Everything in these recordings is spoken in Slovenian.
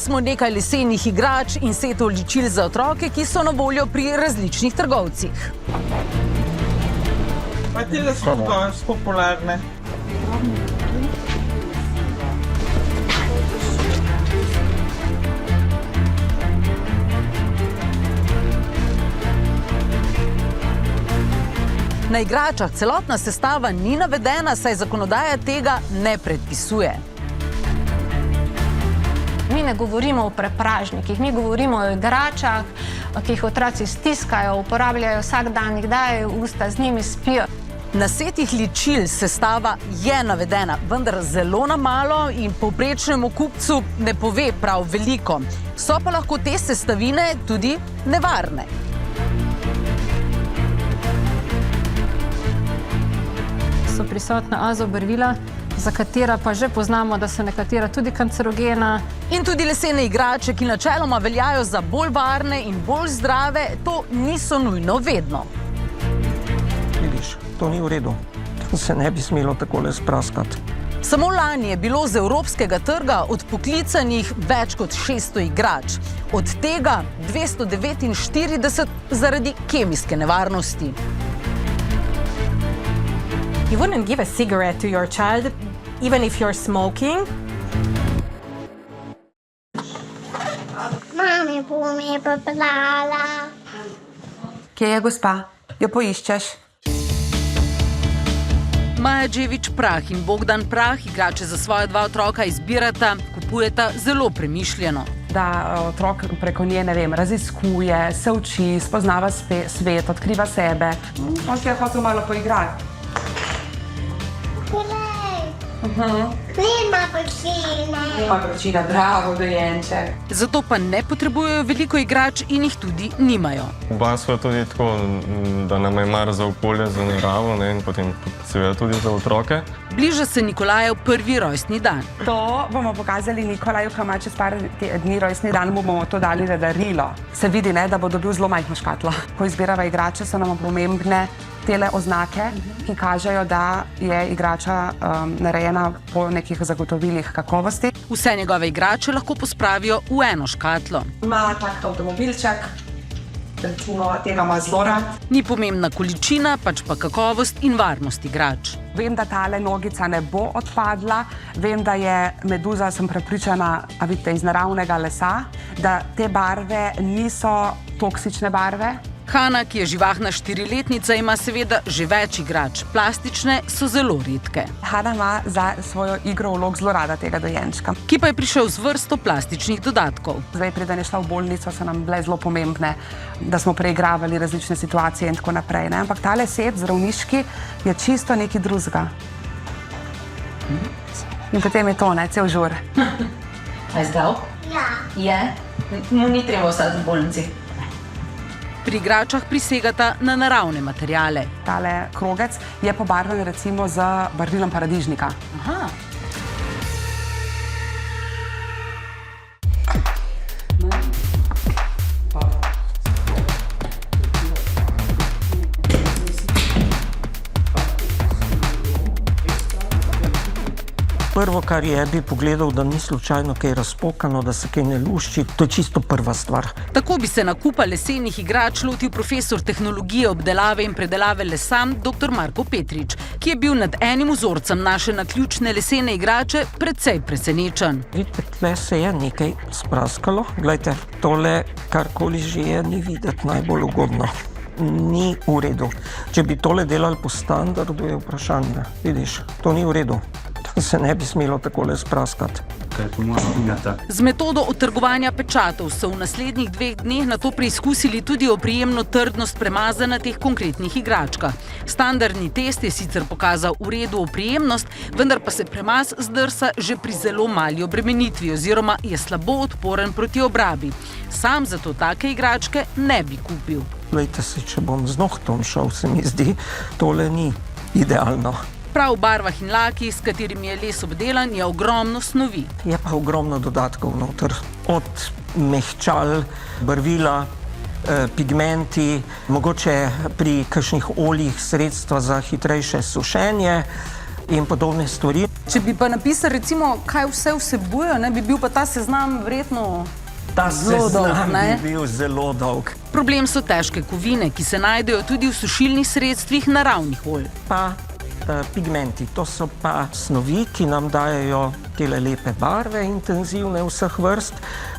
smo nekaj lesenih igrač in setov ličil za otroke, ki so na voljo pri različnih trgovcih. Pa tile so danes popularne. Na igračah celotna sestava ni navedena, saj zakonodaja tega ne predpisuje. Mi ne govorimo o prepražnikih, mi govorimo o igračah, ki jih otroci stiskajo, uporabljajo vsak dan, jih dajo v usta, z njimi spijo. Na setih ličil sestava je navedena, vendar zelo na malo in povprečnemu kupcu ne pove prav veliko. So pa lahko te sestavine tudi nevarne. So prisotna azobarvila, za katera pa že poznamo, da so nekatera tudi kancerogena. In tudi lesene igrače, ki načeloma veljajo za bolj varne in bolj zdrave, to niso nujno vedno. Vidiš, to ni v redu. To se ne bi smelo takole spraskati. Samo lani je bilo z evropskega trga odpoklicanih več kot 600 igrač. Od tega 249 zaradi kemijske nevarnosti. You wouldn't give a cigarette to your child, even if you're smoking. Mami, bom je poplala. Kje je gospa? Jo poiščeš? Maja Dževič Prah in Bogdan Prah igrače za svoja dva otroka izbirata, kupujeta zelo premišljeno. Da otrok preko nje, ne vem, raziskuje, se uči, spoznava svet, odkriva sebe. On se je hotel malo poigrati. Nima vročine. Nima vročine, bravo, dojenček. Zato pa ne potrebujejo veliko igrač in jih tudi nimajo. Oba sva tudi tako, da nam je mar za okolje, za naravo, ne, in potem seveda tudi za otroke. Bliža se Nikolajev prvi rojstni dan. To bomo pokazali Nikolaju, ki ima čez par dni rojstni dan, mu bomo to dali na darilo. Se vidi, ne, da bo dobil zelo majhno škatlo. Ko izbirava igrače, so nam pomembne tele oznake, ki kažejo, da je igrača narejena po nekih zagotovilih kakovosti. Vse njegove igrače lahko pospravijo v eno škatlo. Ima tak avtomobilček, recimo tega ima zelo rad. Ni pomembna količina, pač pa kakovost in varnost igrač. Vem, da tale nogica ne bo odpadla, vem, da je meduza, sem prepričana, a vidite, iz naravnega lesa, da te barve niso toksične barve. Hana, ki je živahna 4-letnica, ima seveda že več igrač. Plastične so zelo redke. Hana ima za svojo igro vlog zelo rada tega dojenčka. Ki pa je prišel z vrsto plastičnih dodatkov. Zdaj, preden je šla v bolnico, so nam bile zelo pomembne, da smo preigravali različne situacije in tako naprej. Ne? Ampak tale set zdravniški je čisto nekaj drugega. In potem je to, ne, cel žur. A je zdrav? Ja. Je? Mu ni treba ostati v bolnici. Pri igračah prisegata na naravne materiale. Tale krogec je pobarven recimo z barvilom paradižnika. Aha. Prvo, kar je, bi pogledal, da ni slučajno kaj razpokano, da se kaj ne lušči. To je čisto prva stvar. Tako bi se nakupa lesenih igrač lotil profesor tehnologije obdelave in predelave lesa dr. Marko Petrič, ki je bil nad enim vzorcem naše naključne lesene igrače precej presenečen. Vidite, tle se je nekaj spraskalo. Glejte, tole, karkoli že je, ni videti najbolj ugodno. Ni v redu. Če bi tole delali po standardu, je vprašanje. Vidiš, to ni v redu. Se ne bi smelo takole spraskati. Z metodo odtrgovanja pečatov so v naslednjih 2 dneh nato preizkusili tudi oprijemno trdnost premaza na teh konkretnih igračkah. Standardni test je sicer pokazal v redu oprijemnost, vendar pa se premaz zdrsa že pri zelo mali obremenitvi oziroma je slabo odporen proti obrabi. Sam zato take igračke ne bi kupil. Glejte si, če bom z nohtom šel, se mi zdi, tole ni idealno. Prav v barvah in lakih, s katerimi je les obdelan, je ogromno snovi. Je pa ogromno dodatkov noter. Od mehčal, barvila, pigmenti, mogoče pri kakšnih oljih sredstva za hitrejše sušenje in podobne stvari. Če bi pa napisali, recimo, kaj vse vsebujejo, ne, bi bil pa ta seznam verjetno Ta zelo dolg, seznam ne? bi bil zelo dolg. Problem so težke kovine, ki se najdejo tudi v sušilnih sredstvih naravnih olj. Pa pigmenti, to so pa snovi, ki nam dajejo tele lepe barve, intenzivne vseh vrst.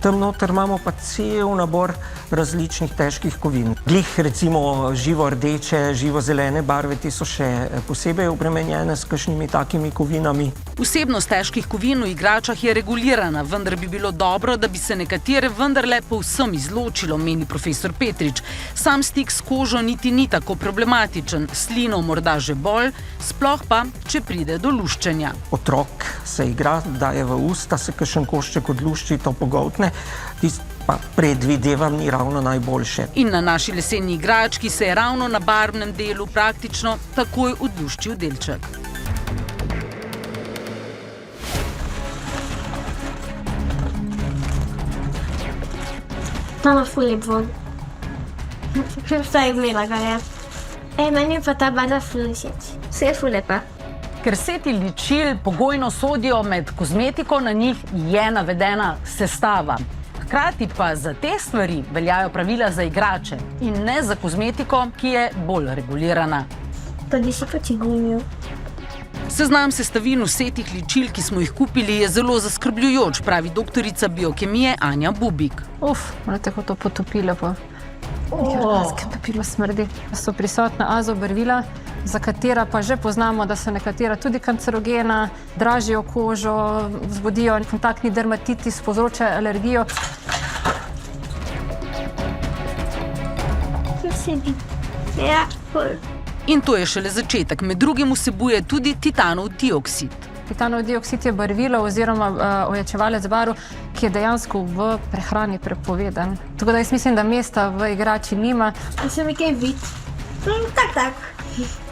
Tam noter imamo pa cel nabor različnih težkih kovin. Glih recimo živo rdeče, živo zelene barve, ti so še posebej obremenjene s kakšnimi takimi kovinami. Vsebnost težkih kovin v igračah je regulirana, vendar bi bilo dobro, da bi se nekatere vendarle povsem izločilo, meni profesor Petrič. Sam stik s kožo niti ni tako problematičen, slino morda že bolj, sploh pa, če pride do luščenja. Otrok se igra, daje v usta, se kakšen košček odlušči, to pogoltne, tisto pa predvidevam ni ravno najboljše. In na naši leseni igrački se je ravno na barvnem delu praktično takoj odluščil delček. Mama ful lep von. Vsaj imela ga je. Meni pa ta barva ful všeč. Vse je ful lepa. Ker seti ličil pogojno sodijo med kozmetiko, na njih je navedena sestava. Hkrati pa za te stvari veljajo pravila za igrače in ne za kozmetiko, ki je bolj regulirana. Pa bi si počigumil. Seznam sestavin vsetih ličil, ki smo jih kupili, je zelo zaskrbljujoč, pravi doktorica biokemije Anja Bubik. Morate ho to potopilo pa. Pepilo smrdi. So prisotna azobarvila, za katera pa že poznamo, da so nekatera tudi kancerogena, dražijo kožo, vzbudijo kontaktni dermatitis, povzročajo alergijo. Ja, ful. In to je šele začetek. Med drugim vsebuje tudi titanov dioksid. Titanov dioksid je barvilo oziroma ojačevalec barv, ki je dejansko v prehrani prepovedan. Tako da jaz mislim, da mesta v igrači nima. Se mi kaj vid? Tak.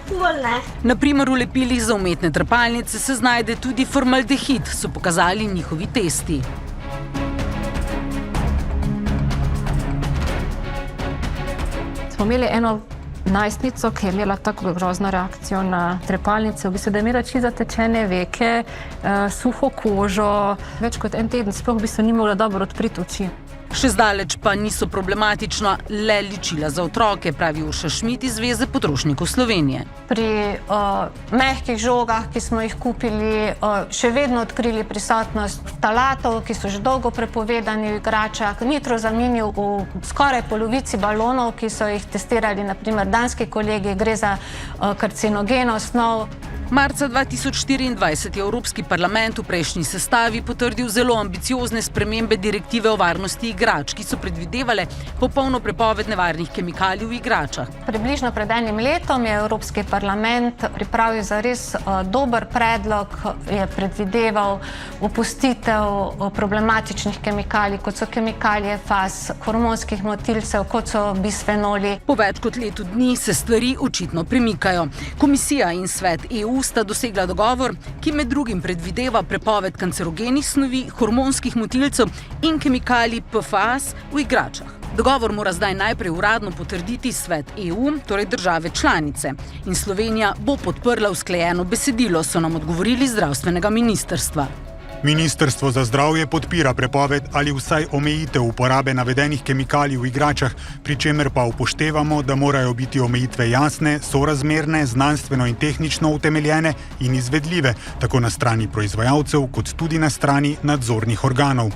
Bolj ne. Na primer, v lepilih za umetne trepalnice se znajde tudi formaldehid, so pokazali njihovi testi. Smo imeli eno najstnico, ki je imela tako grozno reakcijo na trepalnice, v bistvu, da je imela čisto zatečene veke, suho kožo, več kot en teden sploh v bistvu ni mogla dobro odpriti oči. Še zdaleč pa niso problematična le ličila za otroke, pravi Urša Šmid iz Zveze potrošnikov Slovenije. Pri mehkih žogah, ki smo jih kupili, še vedno odkrili prisotnost ftalatov, ki so že dolgo prepovedani v igračah, nitrozaminov v skoraj polovici balonov, ki so jih testirali, naprimer danski kolegi, gre za karcinogeno snov. Marca 2024 je Evropski parlament v prejšnji sestavi potrdil zelo ambiciozne spremembe direktive o varnosti igrač, ki so predvidevale popolno prepoved nevarnih kemikalij v igračah. Približno pred enim letom je Evropski parlament pripravil zares dober predlog, je predvideval opustitev problematičnih kemikalij, kot so kemikalije faz, hormonskih motilcev, kot so bisfenoli. Po več kot letu dni se stvari očitno premikajo. Komisija in svet EU sta dosegla dogovor, ki med drugim predvideva prepoved kancerogenih snovi, hormonskih motilcev in kemikalij PFAS v igračah. Dogovor mora zdaj najprej uradno potrditi svet EU, torej države članice. In Slovenija bo podprla usklajeno besedilo, so nam odgovorili z zdravstvenega ministrstva. Ministrstvo za zdravje podpira prepoved ali vsaj omejitev uporabe navedenih kemikalij v igračah, pri čemer pa upoštevamo, da morajo biti omejitve jasne, sorazmerne, znanstveno in tehnično utemeljene in izvedljive, tako na strani proizvajalcev kot tudi na strani nadzornih organov.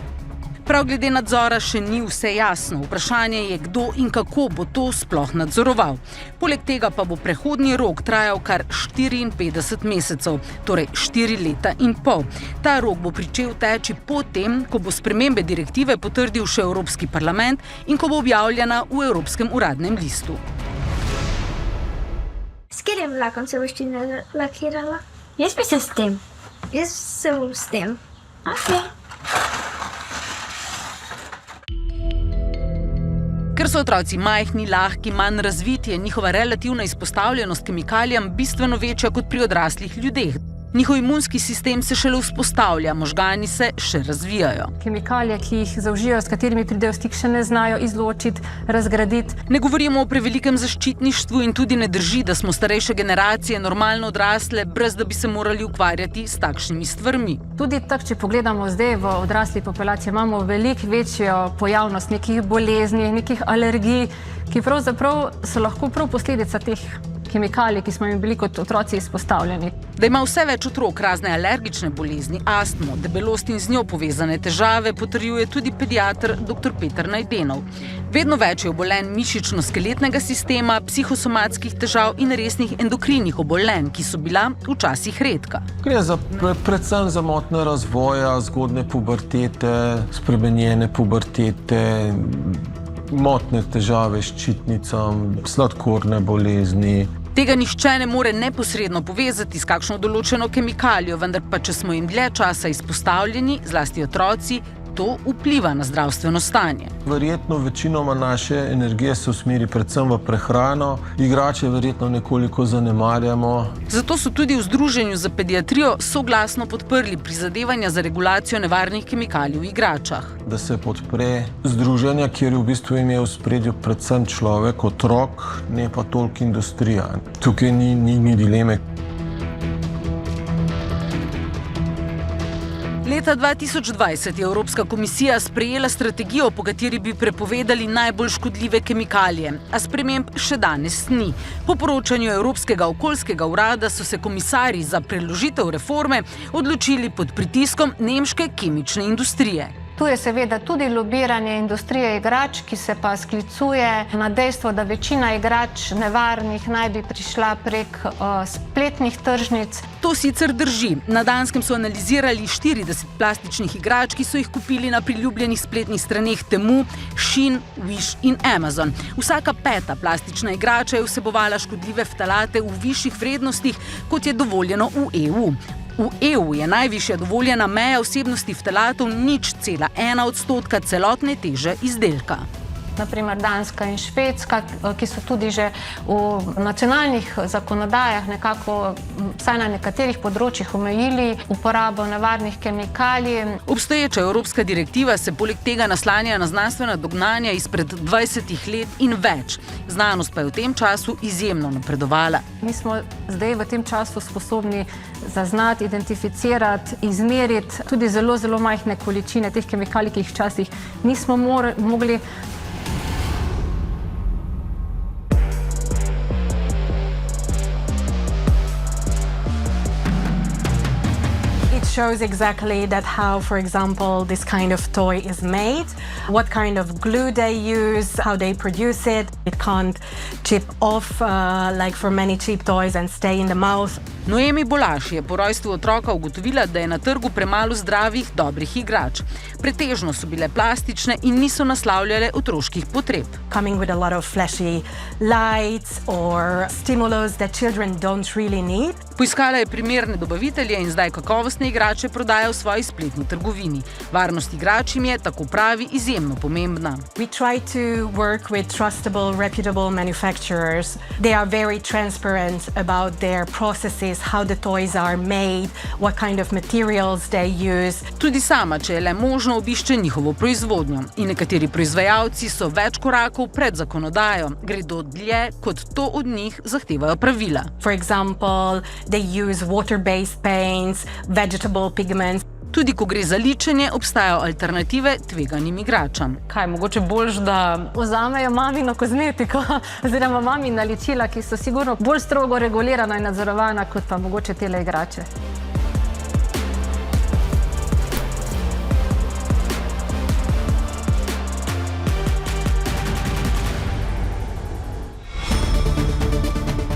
Prav glede nadzora še ni vse jasno. Vprašanje je, kdo in kako bo to sploh nadzoroval. Poleg tega pa bo prehodni rok trajal kar 54 mesecev, torej 4 leta in pol. Ta rok bo pričel teči potem, ko bo spremembe direktive potrdil še Evropski parlament in ko bo objavljena v Evropskem uradnem listu. S katerim lakom se boš ti lakirala? Jaz bi se s tem. Jaz se bom s tem. Okay. Ker so otroci majhni, lahki, manj razviti, je njihova relativna izpostavljenost kemikalijam bistveno večja kot pri odraslih ljudeh. Njihov imunski sistem se šele vzpostavlja, možgani se še razvijajo. Kemikalije, ki jih zaužijo, s katerimi pridejo v stik, še ne znajo izločiti, razgraditi. Ne govorimo o prevelikem zaščitništvu in tudi ne drži, da smo starejše generacije normalno odrasle, brez da bi se morali ukvarjati s takšnimi stvarmi. Tudi tako, če pogledamo zdaj v odrasli populaciji, imamo veliko večjo pojavnost nekih bolezni, nekih alergij, ki pravzaprav so lahko prav posledica teh kemikalij, ki smo jim bili kot otroci izpostavljeni. Da ima vse več otrok razne alergične bolezni, astmo, debelost in z njo povezane težave, potrjuje tudi pediater dr. Peter Najdenov. Vedno več je obolenj mišično-skeletnega sistema, psihosomatskih težav in resnih endokrinih obolenj, ki so bila včasih redka. Gre predvsem za motnje razvoja, zgodnje pubertete, spremenjene pubertete, motnje težave s ščitnicam, sladkorne bolezni. Tega nihče ne more neposredno povezati s kakšno določeno kemikalijo, vendar pa, če smo jim dlje časa izpostavljeni, zlasti otroci, to vpliva na zdravstveno stanje. Verjetno večinoma naše energije se usmeri predvsem v prehrano, igrače verjetno nekoliko zanemarjamo. Zato so tudi v Združenju za pediatrijo soglasno podprli prizadevanja za regulacijo nevarnih kemikalij v igračah. Da se podpre združenja, kjer je v bistvu imel v ospredju predvsem človek, otrok, ne pa toliko industrija. Tukaj ni dileme. Leta 2020 je Evropska komisija sprejela strategijo, po kateri bi prepovedali najbolj škodljive kemikalije, a sprememb še danes ni. Po poročanju Evropskega okoljskega urada so se komisarji za preložitev reforme odločili pod pritiskom nemške kemične industrije. Tu je seveda tudi lobiranje industrije igrač, ki se pa sklicuje na dejstvo, da večina igrač nevarnih naj bi prišla prek spletnih tržnic. To sicer drži. Na Danskem so analizirali 40 plastičnih igrač, ki so jih kupili na priljubljenih spletnih straneh Temu, Shein, Wish in Amazon. Vsaka 5. plastična igrača je vsebovala škodljive ftalate v višjih vrednostih, kot je dovoljeno v EU. V EU je najvišja dovoljena meja vsebnosti ftalatov 0,1% celotne teže izdelka. Naprimer Danska in Švedska, ki so tudi že v nacionalnih zakonodajah nekako, vsaj na nekaterih področjih, omejili uporabo nevarnih kemikalij. Obstoječa evropska direktiva se poleg tega naslanja na znanstvena dognanja izpred 20 let in več. Znanost pa je v tem času izjemno napredovala. Mi smo zdaj v tem času sposobni zaznati, identificirati, izmeriti tudi zelo, zelo majhne količine teh kemikalij, ki jih včasih nismo mogli. Shows exactly that how, for example, this kind of toy is made, what kind of glue they use, how they produce it. It can't chip off like for many cheap toys and stay in the mouth. Noemi Bolaš je po rojstvu otroka ugotovila, da je na trgu premalo zdravih, dobrih igrač. Pretežno so bile plastične in niso naslavljale otroških potreb. Coming with a lot of flashy lights or stimulus that children don't really need. Poiskala je primerne dobavitelje in zdaj kakovostne igrače prodaja v svoji spletni trgovini. Varnost igrač jim je, tako pravi, izjemno pomembna. We try to work with trustable, reputable manufacturers. They are very transparent about their processes, how the toys are made, what kind of materials they use. Tudi sama, če je le možno, obišče njihovo proizvodnjo. In nekateri proizvajalci so več korakov pred zakonodajo, gredo dlje, kot to od njih zahtevajo pravila. For example, they use water-based paints, vegetable pigments. Tudi ko gre za ličenje, obstajajo alternative tveganim igračam. Kaj, mogoče boljš, da vzamejo mamino kozmetiko oziroma mamina ličila, ki so sigurno bolj strogo regulirana in nadzorovana kot pa mogoče tele igrače.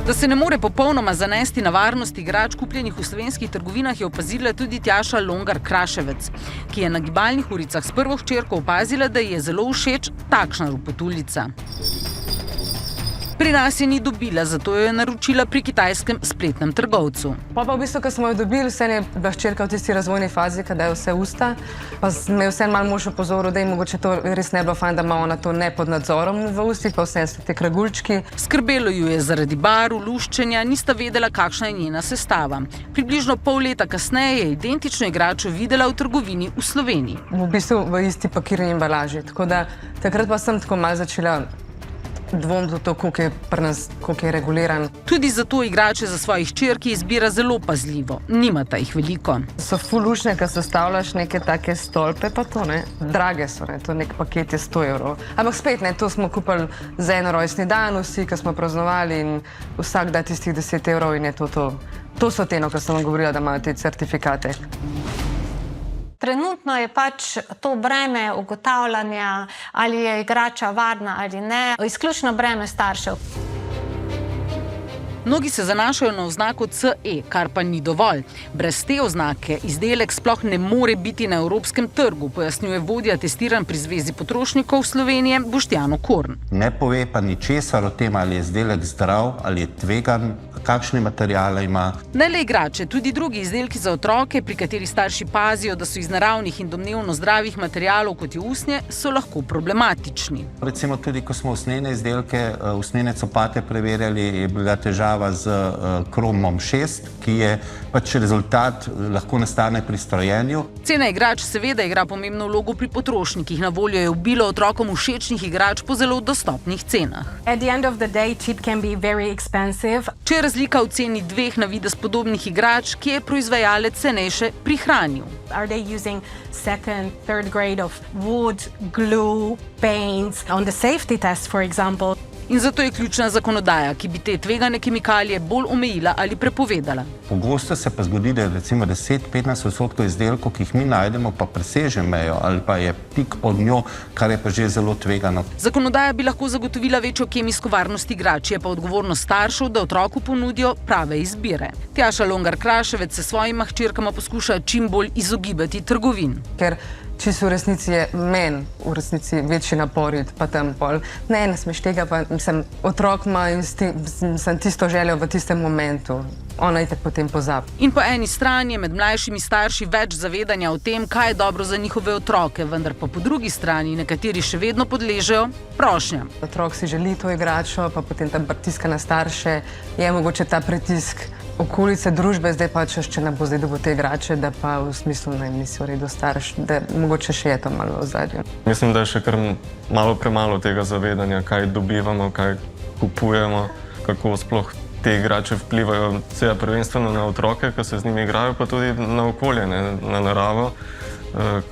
Da se ne more popolnoma zanesti na varnost igrač kupljenih v slovenskih trgovinah, je opazila tudi Tjaša Longar-Kraševec, ki je na gibalnih uricah s prvo hčerko opazila, da ji je zelo všeč takšna ropotuljica. Pri nas je ni dobila, zato jo je naročila pri kitajskem spletnem trgovcu. Pa v bistvu, ko smo jo dobili, vse je bila hčerka v tisti razvojni fazi, kada je vse usta, pa me je vse malo mož opozoril, da je mogoče to res ne bilo fajn, da ima ona to ne pod nadzorom v ustih, pa vse so te kragulčki. Skrbelo ju je zaradi barv, luščenja, nista vedela, kakšna je njena sestava. Približno pol leta kasneje je identično igračo videla v trgovini v Sloveniji. V bistvu v isti pakirni embalaži, tako da takrat pa sem tako malo začela dvom do to, koliko je reguliran. Tudi zato igrače za svojih hčerki izbira zelo pazljivo. Nimata jih veliko. So ful lušne, ko sestavljaš neke take stolpe, pa to ne. Drage so, ne. To nek paket je 100 €. Ampak spet, ne, to smo kupili za en rojstni dan, vsi, ko smo praznovali in vsak da tistih 10 € in je to. To so te, ko sem vam govorila, da imajo te certifikate. Trenutno je pač to breme ugotavljanja, ali je igrača varna ali ne, izključno breme staršev. Mnogi se zanašajo na oznako CE, kar pa ni dovolj. Brez te oznake izdelek sploh ne more biti na evropskem trgu, pojasnjuje vodja testiranj pri Zvezi potrošnikov Slovenije Boštjan Okorn. Ne pove pa ničesar o tem, ali je izdelek zdrav, ali je tvegan, kakšne materiale ima. Ne le igrače, tudi drugi izdelki za otroke, pri katerih starši pazijo, da so iz naravnih in domnevno zdravih materialov, kot je usnje, so lahko problematični. Recimo tudi, ko smo usnjene izdelke, usnjene copate preverjali, je bila težava z kromom 6, ki je pač rezultat, lahko nastane pri strojenju. Cena igrač seveda igra pomembno vlogo pri potrošnikih. Na voljo je obilo otrokom všečnih igrač po zelo dostopnih cenah. At the end of the day, chip can be very expensive. Če je razlika v ceni dveh na videz podobnih igrač, ki je proizvajalec cenejše prihranil. Are they using second, third grade of wood, glue, paints? On the safety test, for example. In zato je ključna zakonodaja, ki bi te tvegane kemikalije bolj omejila ali prepovedala. Pogosto se pa zgodi, da je recimo 10-15% izdelkov, ki jih mi najdemo, pa preseže mejo ali pa je tik pod njo, kar je pa že zelo tvegano. Zakonodaja bi lahko zagotovila večjo kemijsko varnost igrač, je pa odgovornost staršev, da otroku ponudijo prave izbire. Tjaša Longar-Kraševec se svojima hčerkama poskuša čim bolj izogibati trgovin. Ker čisto v resnici je meni v resnici večji napor iti pa tam pol. Ne smeš tega, pa otrok ima tisto željo v tistem momentu. Ona itak potem pozabi. In po eni strani je med mlajšimi starši več zavedanja o tem, kaj je dobro za njihove otroke, vendar pa po drugi strani nekateri še vedno podležejo prošnjam. Otrok si želi to igračo, pa potem ta pritiska na starše, je mogoče ta pritisk okolice, družbe, zdaj pa če ne bo zdaj dobil te igrače, da pa v smislu nisi v redu starš, da mogoče še je to malo v ozadju. Mislim, da je še kar malo premalo tega zavedanja, kaj dobivamo, kaj kupujemo, kako sploh te igrače vplivajo seveda prvenstveno na otroke, ki se z njimi igrajo, pa tudi na okolje, na naravo,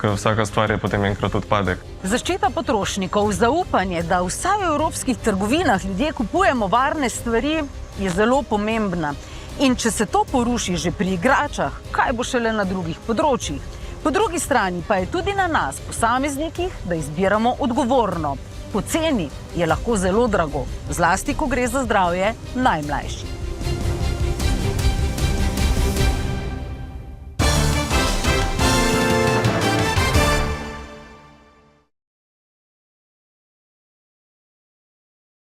ker vsaka stvar je potem enkrat odpadek. Zaščita potrošnikov, zaupanje, da vsaj v evropskih trgovinah ljudje kupujemo varne stvari, je zelo pomembna. In če se to poruši že pri igračah, kaj bo šele na drugih področjih? Po drugi strani pa je tudi na nas, posameznikih, da izbiramo odgovorno. Poceni je lahko zelo drago, zlasti ko gre za zdravje najmlajših.